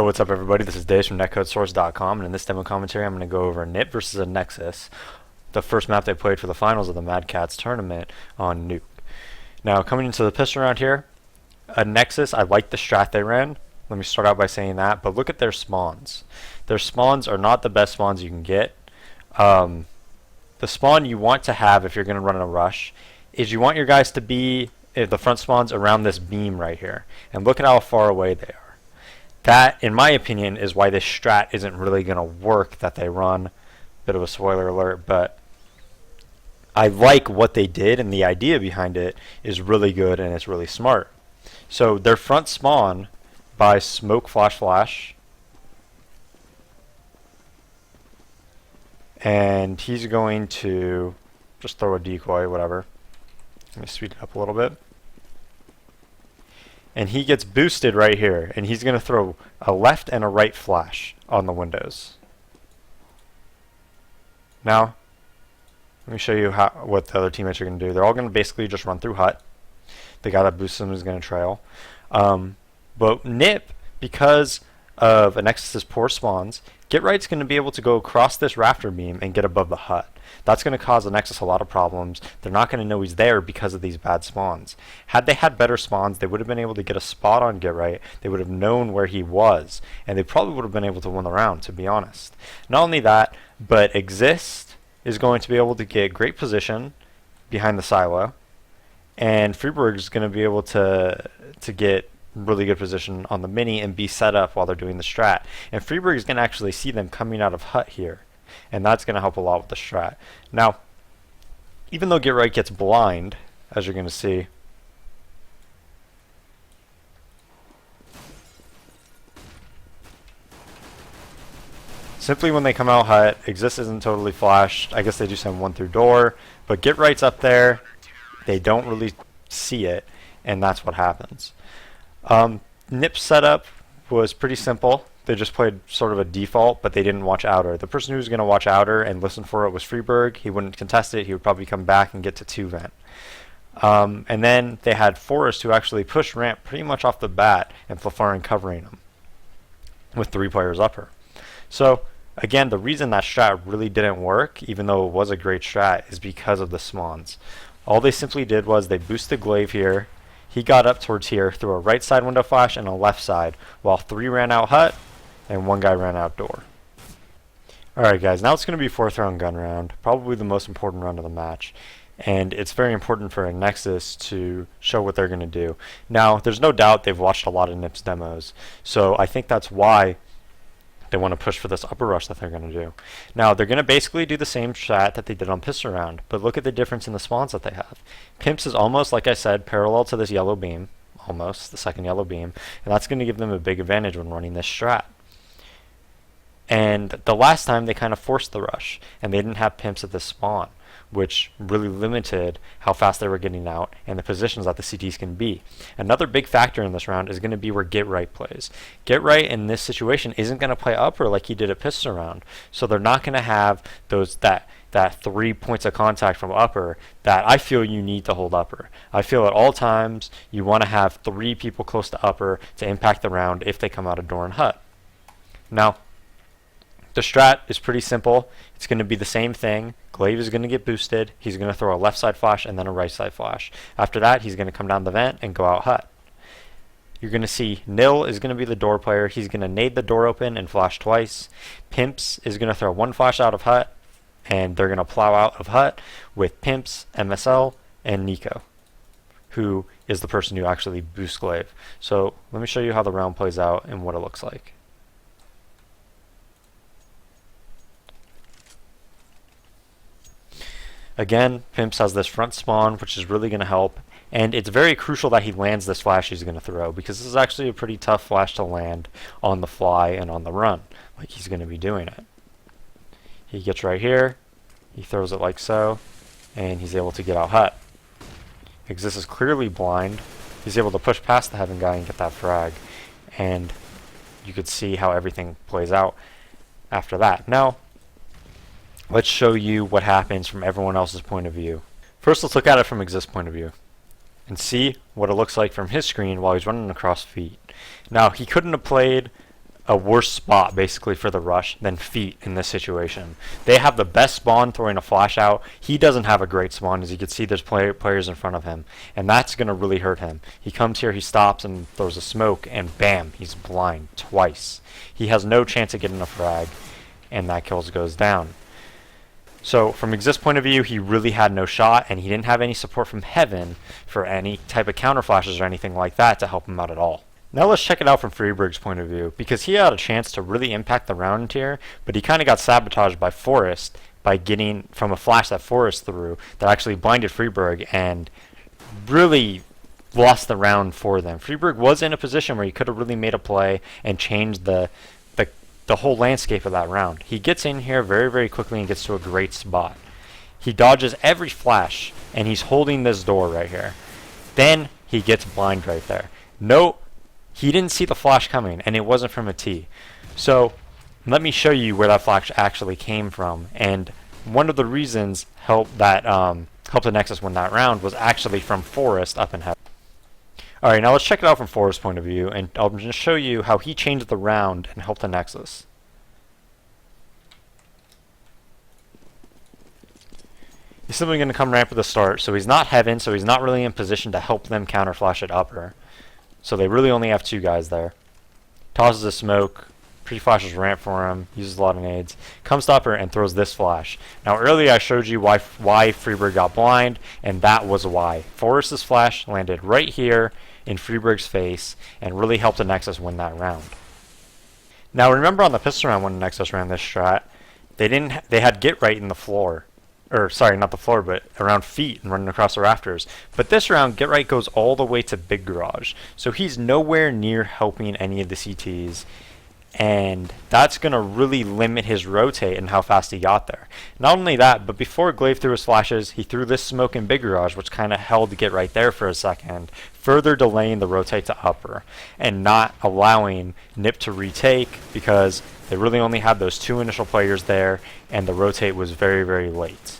Hey, what's up everybody? This is Dave from NetcodeSource.com, and in this demo commentary I'm going to go over NiP versus Anexis, the first map they played for the finals of the Mad Cats tournament on Nuke. Now, coming into the pistol round here, Anexis, I like the strat they ran. Let me start out by saying that, but look at their spawns. Their spawns are not the best spawns you can get. The spawn you want to have if you're going to run a rush is you want your guys to be, the front spawns around this beam right here, and look at how far away they are. That, in my opinion, is why this strat isn't really going to work that they run. Bit of a spoiler alert, but I like what they did, and the idea behind it is really good and it's really smart. So their front spawn by smoke flash, and he's going to just throw a decoy, whatever. Let me speed it up a little bit. And he gets boosted right here, and he's going to throw a left and a right flash on the windows. Now, let me show you what the other teammates are going to do. They're all going to basically just run through hut. The guy that boosts them is going to trail. But NiP, because of Anexis' poor spawns, GetRight's going to be able to go across this rafter beam and get above the hut. That's going to cause Anexis a lot of problems. They're not going to know he's there because of these bad spawns. Had they had better spawns, they would have been able to get a spot on GetRight. They would have known where he was, and they probably would have been able to win the round, to be honest. Not only that, but Exist is going to be able to get great position behind the silo, and Freeberg is going to be able to get really good position on the mini and be set up while they're doing the strat. And Freeberg is going to actually see them coming out of hut here, and that's going to help a lot with the strat. Now, even though GetRight gets blind, as you're going to see, simply when they come out hut, Exist isn't totally flashed. I guess they do send one through door, but GetRight's up there. They don't really see it, and that's what happens. NiP's setup was pretty simple. They just played sort of a default, but they didn't watch outer. The person who was going to watch outer and listen for it was Freeberg. He wouldn't contest it. He would probably come back and get to 2 vent. And then they had Forrest, who actually pushed ramp pretty much off the bat, and Flafarin covering him with 3 players upper. So again, the reason that strat really didn't work, even though it was a great strat, is because of the spawns. All they simply did was they boosted Glaive here. He got up towards here, threw a right side window flash and a left side, while 3 ran out hut and 1 guy ran out door. Alright guys, now it's going to be 4th round gun round, probably the most important round of the match. And it's very important for Anexis to show what they're going to do. Now, there's no doubt they've watched a lot of NiP's demos, so I think that's why they want to push for this upper rush that they're going to do. Now, they're going to basically do the same strat that they did on pistol round, but look at the difference in the spawns that they have. Pimps is almost, like I said, parallel to this yellow beam, almost, the second yellow beam, and that's going to give them a big advantage when running this strat. And the last time, they kind of forced the rush, and they didn't have Pimps at this spawn, which really limited how fast they were getting out and the positions that the CTs can be. Another big factor in this round is going to be where GetRight plays. GetRight in this situation isn't going to play upper like he did at pistol round, so they're not going to have that 3 points of contact from upper that I feel you need to hold upper. I feel at all times you want to have 3 people close to upper to impact the round if they come out of door and hut. Now, the strat is pretty simple. It's going to be the same thing. Glaive is going to get boosted. He's going to throw a left side flash and then a right side flash. After that, he's going to come down the vent and go out hut. You're going to see Nil is going to be the door player. He's going to nade the door open and flash twice. Pimps is going to throw 1 flash out of hut, and they're going to plow out of hut with Pimps, MSL, and Nico, who is the person who actually boosts Glaive. So let me show you how the round plays out and what it looks like. Again, Pimps has this front spawn, which is really going to help, and it's very crucial that he lands this flash he's going to throw, because this is actually a pretty tough flash to land on the fly and on the run, like he's going to be doing it. He gets right here, he throws it like so, and he's able to get out hut. Exist is clearly blind. He's able to push past the heaven guy and get that frag, and you could see how everything plays out after that. Now, let's show you what happens from everyone else's point of view. First, let's look at it from Exist's point of view and see what it looks like from his screen while he's running across feet. Now, he couldn't have played a worse spot basically for the rush than feet in this situation. They have the best spawn throwing a flash out. He doesn't have a great spawn. As you can see, there's players in front of him, and that's going to really hurt him. He comes here, he stops and throws a smoke, and bam, he's blind twice. He has no chance of getting a frag, and that kill goes down. So from Exist point of view, he really had no shot, and he didn't have any support from Heaven for any type of counter flashes or anything like that to help him out at all. Now let's check it out from Freeberg's point of view, because he had a chance to really impact the round here, but he kind of got sabotaged by Forrest by getting from a flash that Forrest threw that actually blinded Freeberg and really lost the round for them. Freeberg was in a position where he could have really made a play and changed the whole landscape of that round. He gets in here very, very quickly and gets to a great spot. He dodges every flash, and he's holding this door right here. Then he gets blind right there. No, he didn't see the flash coming, and it wasn't from a T. So let me show you where that flash actually came from. And one of the reasons helped Anexis win that round was actually from Forrest up in Heaven. Alright, now let's check it out from Forrest's point of view, and I'll just show you how he changed the round and helped Anexis. He's simply going to come ramp at the start, so he's not Heaven, so he's not really in position to help them counter flash at upper. So they really only have two guys there. Tosses a smoke, pre-flashes ramp for him, uses a lot of nades, comes to upper and throws this flash. Now earlier I showed you why Freeberg got blind, and that was why. Forrest's flash landed right here in Freeberg's face and really helped Anexis win that round. Now remember on the pistol round when Anexis ran this strat, they had get right in the floor. Or sorry, not the floor, but around feet and running across the rafters. But this round, Get Right goes all the way to Big Garage. So he's nowhere near helping any of the CTs. And that's going to really limit his rotate and how fast he got there. Not only that, but before Glaive threw his flashes, he threw this smoke in Big Garage, which kind of held Get Right there for a second, further delaying the rotate to upper, and not allowing NiP to retake because they really only had those two initial players there, and the rotate was very, very late.